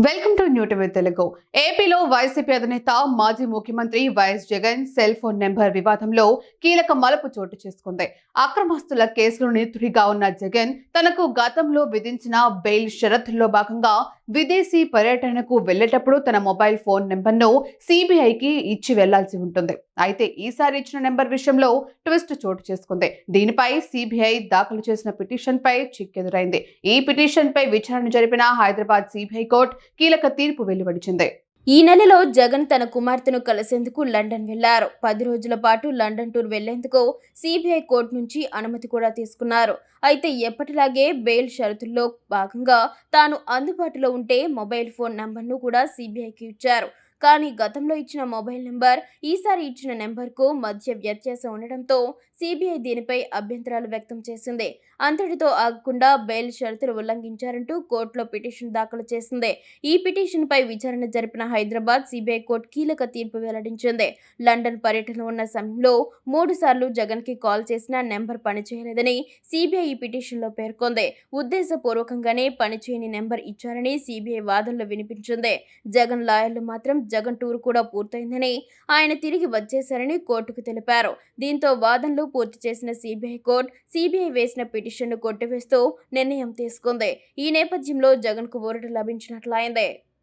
Welcome to new TV Telugu. ఏపీలో YCP అధినేత మాజీ ముఖ్యమంత్రి YS Jagan cell phone number వివాదంలో కీలక మలుపు చోటు చేసుకుంది. అక్రమాస్తుల కేసులో నిందితుడిగా ఉన్న జగన్ తనకు గతంలో విధించిన బెయిల్ షరతుల్లో భాగంగా విదేశీ పర్యటనకు వెళ్లేటప్పుడు తన మొబైల్ ఫోన్ నెంబర్ను సిబిఐకి ఇచ్చి వెళ్లాల్సి ఉంటుంది. అయితే ఈసారి ఇచ్చిన నెంబర్ విషయంలో ట్విస్ట్ చోటు చేసుకుంది. దీనిపై సిబిఐ దాఖలు చేసిన పిటిషన్ పై చిక్కెదురైంది. ఈ పిటిషన్ పై విచారణ జరిపిన హైదరాబాద్ సిబిఐ కోర్టు కీలక తీర్పు వెలువడించింది. ఈ నెలలో జగన్ తన కుమార్తెను కలిసేందుకు లండన్ వెళ్లారు. 10 రోజుల పాటు లండన్ టూర్ వెళ్లేందుకు సిబిఐ కోర్టు నుంచి అనుమతి కూడా తీసుకున్నారు. అయితే ఎప్పటిలాగే బెయిల్ షరతుల్లో భాగంగా తాను అందుబాటులో ఉంటే మొబైల్ ఫోన్ నంబర్ను కూడా సిబిఐకి ఇచ్చారు. కానీ గతంలో ఇచ్చిన మొబైల్ నెంబర్ ఈసారి ఇచ్చిన నెంబర్కు మధ్య వ్యత్యాసం ఉండడంతో సిబిఐ దీనిపై అభ్యంతరాలు వ్యక్తం చేసింది. అంతటితో ఆగకుండా బెయిల్ షరతులు ఉల్లంఘించారంటూ కోర్టులో పిటిషన్ దాఖలు చేసింది. ఈ పిటిషన్పై విచారణ జరిపిన హైదరాబాద్ సిబిఐ కోర్టు కీలక తీర్పు వెల్లడించింది. లండన్ పర్యటనలో ఉన్న సమయంలో 3 సార్లు జగన్కి కాల్ చేసిన నెంబర్ పనిచేయలేదని సిబిఐ ఈ పిటిషన్లో పేర్కొంది. ఉద్దేశపూర్వకంగానే పనిచేయని నెంబర్ ఇచ్చారని సిబిఐ వాదనలు వినిపించింది. జగన్ లాయర్లు మాత్రం జగన్ టూర్ కూడా పూర్తయిందని, ఆయన తిరిగి వచ్చేశారని కోర్టుకు తెలిపారు. దీంతో వాదనలు పూర్తి చేసిన సిబిఐ కోర్టు సిబిఐ వేసిన పిటిషన్ను కొట్టివేస్తూ నిర్ణయం తీసుకుంది. ఈ నేపథ్యంలో జగన్కు ఊరట లభించినట్లయింది.